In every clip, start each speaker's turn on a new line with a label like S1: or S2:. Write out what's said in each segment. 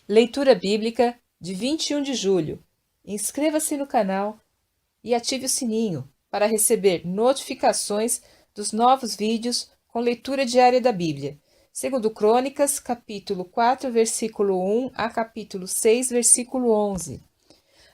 S1: Leitura Bíblica de 21 de julho. Inscreva-se no canal e ative o sininho para receber notificações dos novos vídeos com leitura diária da Bíblia. Segundo Crônicas, capítulo 4, versículo 1 a capítulo 6, versículo 11.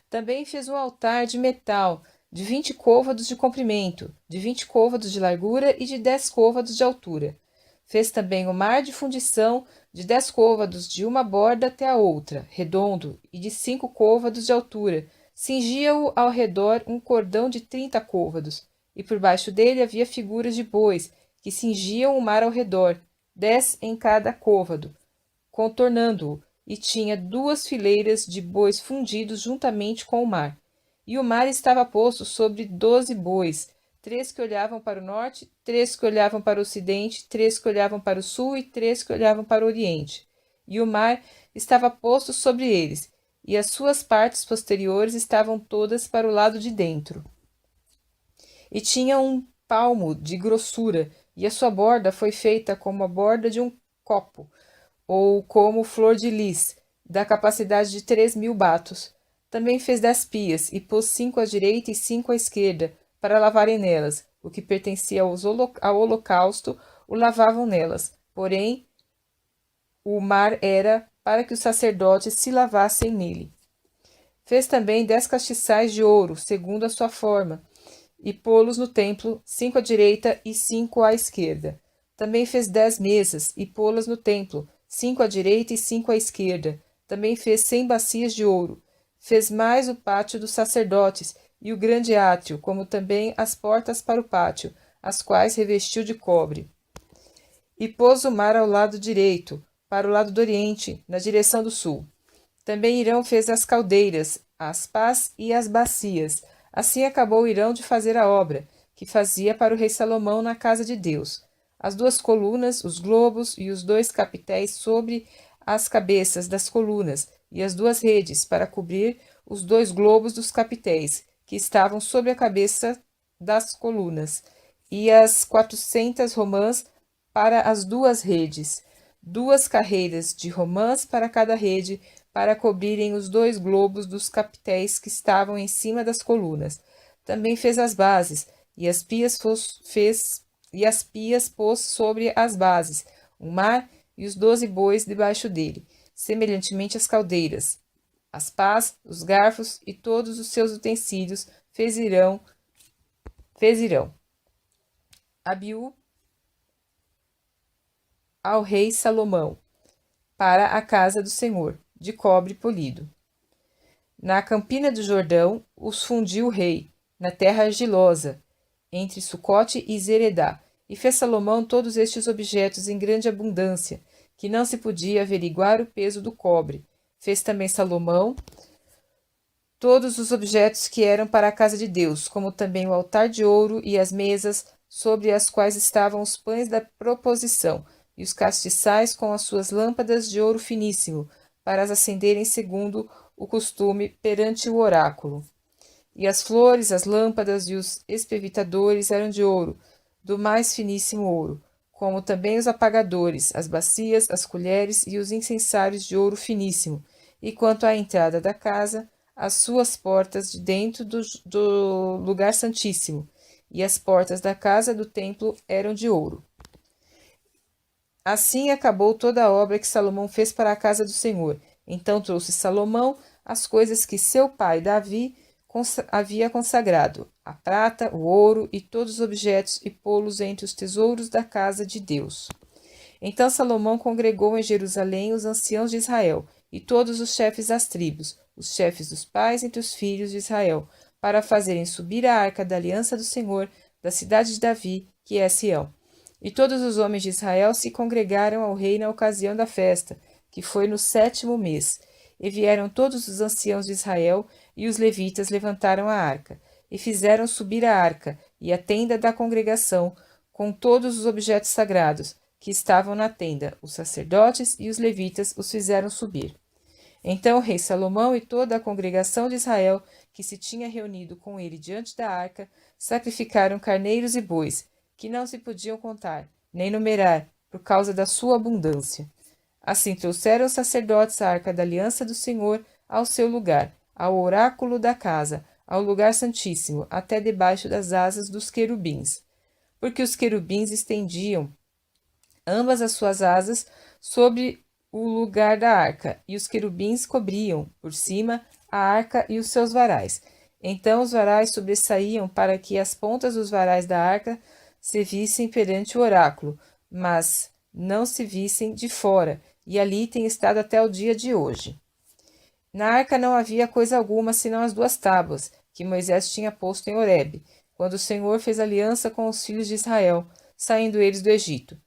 S1: Também fez um altar de metal de 20 côvados de comprimento, de 20 côvados de largura e de 10 côvados de altura. Fez também o mar de fundição de 10 côvados de uma borda até a outra, redondo, e de 5 côvados de altura. Cingia-o ao redor um cordão de 30 côvados, e por baixo dele havia figuras de bois, que cingiam o mar ao redor, 10 em cada côvado, contornando-o, e tinha 2 fileiras de bois fundidos juntamente com o mar. E o mar estava posto sobre 12 bois, 3 que olhavam para o norte, 3 que olhavam para o ocidente, 3 que olhavam para o sul e 3 que olhavam para o oriente. E o mar estava posto sobre eles, e as suas partes posteriores estavam todas para o lado de dentro. E tinha um palmo de grossura, e a sua borda foi feita como a borda de um copo, ou como flor de lis, da capacidade de 3.000 batos. Também fez 10 pias, e pôs 5 à direita e 5 à esquerda, para lavarem nelas. O que pertencia ao holocausto o lavavam nelas. Porém, o mar era para que os sacerdotes se lavassem nele. Fez também 10 castiçais de ouro, segundo a sua forma, e pô-los no templo, 5 à direita e 5 à esquerda. Também fez 10 mesas, e pô-las no templo, 5 à direita e 5 à esquerda. Também fez 100 bacias de ouro. Fez mais o pátio dos sacerdotes e o grande átrio, como também as portas para o pátio, as quais revestiu de cobre. E pôs o mar ao lado direito, para o lado do oriente, na direção do sul. Também Irão fez as caldeiras, as pás e as bacias. Assim acabou Irão de fazer a obra, que fazia para o rei Salomão na casa de Deus. As 2 colunas, os globos e os 2 capitéis sobre as cabeças das colunas, e as 2 redes para cobrir os 2 globos dos capitéis, que estavam sobre a cabeça das colunas, e as 400 romãs para as 2 redes, 2 carreiras de romãs para cada rede, para cobrirem os 2 globos dos capitéis que estavam em cima das colunas. Também fez as bases, e as pias pôs sobre as bases, o mar e os 12 bois debaixo dele, semelhantemente às caldeiras. As pás, os garfos e todos os seus utensílios fez Irão. Abiú ao rei Salomão, para a casa do Senhor, de cobre polido. Na campina do Jordão os fundiu o rei, na terra argilosa, entre Sucote e Zeredá, e fez Salomão todos estes objetos em grande abundância, que não se podia averiguar o peso do cobre. Fez também Salomão todos os objetos que eram para a casa de Deus, como também o altar de ouro e as mesas, sobre as quais estavam os pães da proposição, e os castiçais com as suas lâmpadas de ouro finíssimo, para as acenderem segundo o costume perante o oráculo. E as flores, as lâmpadas e os espevitadores eram de ouro, do mais finíssimo ouro, como também os apagadores, as bacias, as colheres e os incensários de ouro finíssimo. E quanto à entrada da casa, as suas portas de dentro do lugar santíssimo, e as portas da casa do templo eram de ouro. Assim acabou toda a obra que Salomão fez para a casa do Senhor. Então trouxe Salomão as coisas que seu pai Davi havia consagrado, a prata, o ouro e todos os objetos, e pô-los entre os tesouros da casa de Deus. Então Salomão congregou em Jerusalém os anciãos de Israel e todos os chefes das tribos, os chefes dos pais entre os filhos de Israel, para fazerem subir a arca da aliança do Senhor da cidade de Davi, que é Sião. E todos os homens de Israel se congregaram ao rei na ocasião da festa, que foi no 7º mês. E vieram todos os anciãos de Israel, e os levitas levantaram a arca, e fizeram subir a arca e a tenda da congregação, com todos os objetos sagrados que estavam na tenda. Os sacerdotes e os levitas os fizeram subir. Então o rei Salomão e toda a congregação de Israel, que se tinha reunido com ele diante da arca, sacrificaram carneiros e bois, que não se podiam contar, nem numerar, por causa da sua abundância. Assim trouxeram os sacerdotes a arca da aliança do Senhor ao seu lugar, ao oráculo da casa, ao lugar santíssimo, até debaixo das asas dos querubins. Porque os querubins estendiam ambas as suas asas sobre o lugar da arca, e os querubins cobriam, por cima, a arca e os seus varais. Então os varais sobressaíam para que as pontas dos varais da arca se vissem perante o oráculo, mas não se vissem de fora, e ali tem estado até o dia de hoje. Na arca não havia coisa alguma senão as 2 tábuas que Moisés tinha posto em Horebe, quando o Senhor fez aliança com os filhos de Israel, saindo eles do Egito.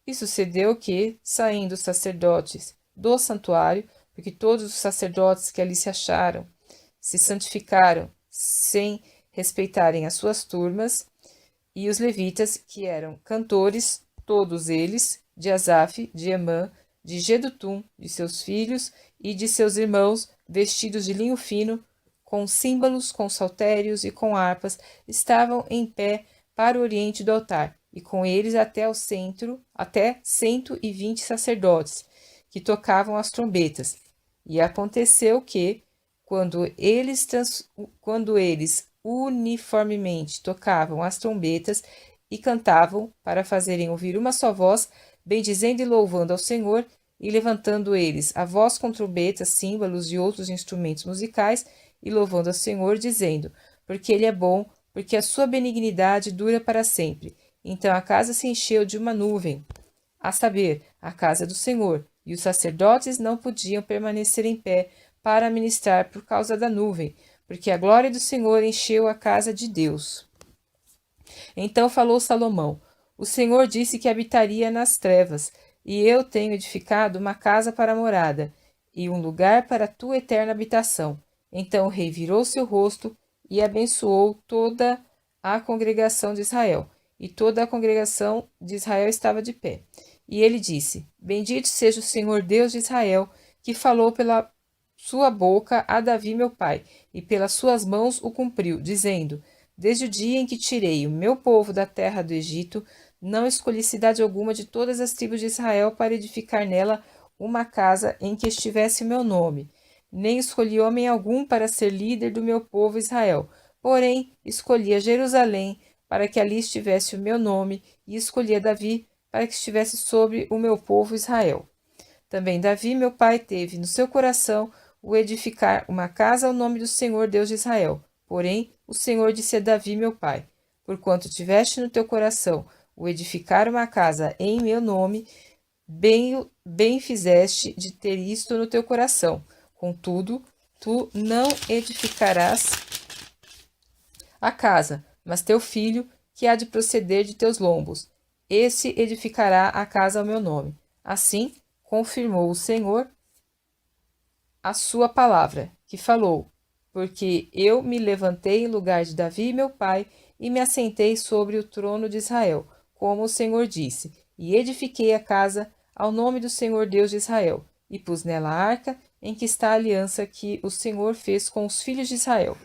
S1: E sucedeu que, saindo os sacerdotes do santuário, porque todos os sacerdotes que ali se acharam se santificaram sem respeitarem as suas turmas, e os levitas, que eram cantores, todos eles, de Asaf, de Emã, de Jedutum, de seus filhos e de seus irmãos, vestidos de linho fino, com símbolos, com saltérios e com harpas, estavam em pé para o oriente do altar, e com eles até 120 sacerdotes, que tocavam as trombetas. E aconteceu que, quando eles uniformemente tocavam as trombetas e cantavam, para fazerem ouvir uma só voz, bendizendo e louvando ao Senhor, e levantando eles a voz com trombetas, símbolos e outros instrumentos musicais, e louvando ao Senhor, dizendo: porque Ele é bom, porque a sua benignidade dura para sempre. Então a casa se encheu de uma nuvem, a saber, a casa do Senhor, e os sacerdotes não podiam permanecer em pé para ministrar por causa da nuvem, porque a glória do Senhor encheu a casa de Deus. Então falou Salomão: o Senhor disse que habitaria nas trevas, e eu tenho edificado uma casa para a morada, e um lugar para a tua eterna habitação. Então o rei virou seu rosto e abençoou toda a congregação de Israel. E toda a congregação de Israel estava de pé. E ele disse: bendito seja o Senhor Deus de Israel, que falou pela sua boca a Davi meu pai, e pelas suas mãos o cumpriu, dizendo: desde o dia em que tirei o meu povo da terra do Egito, não escolhi cidade alguma de todas as tribos de Israel para edificar nela uma casa em que estivesse o meu nome, nem escolhi homem algum para ser líder do meu povo Israel. Porém, escolhi a Jerusalém para que ali estivesse o meu nome, e escolhi a Davi para que estivesse sobre o meu povo Israel. Também Davi, meu pai, teve no seu coração o edificar uma casa ao nome do Senhor Deus de Israel. Porém, o Senhor disse a Davi, meu pai: porquanto tiveste no teu coração o edificar uma casa em meu nome, bem fizeste de ter isto no teu coração. Contudo, tu não edificarás a casa, mas teu filho, que há de proceder de teus lombos, esse edificará a casa ao meu nome. Assim, confirmou o Senhor a sua palavra, que falou: porque eu me levantei em lugar de Davi, meu pai, e me assentei sobre o trono de Israel, como o Senhor disse, e edifiquei a casa ao nome do Senhor Deus de Israel, e pus nela a arca em que está a aliança que o Senhor fez com os filhos de Israel.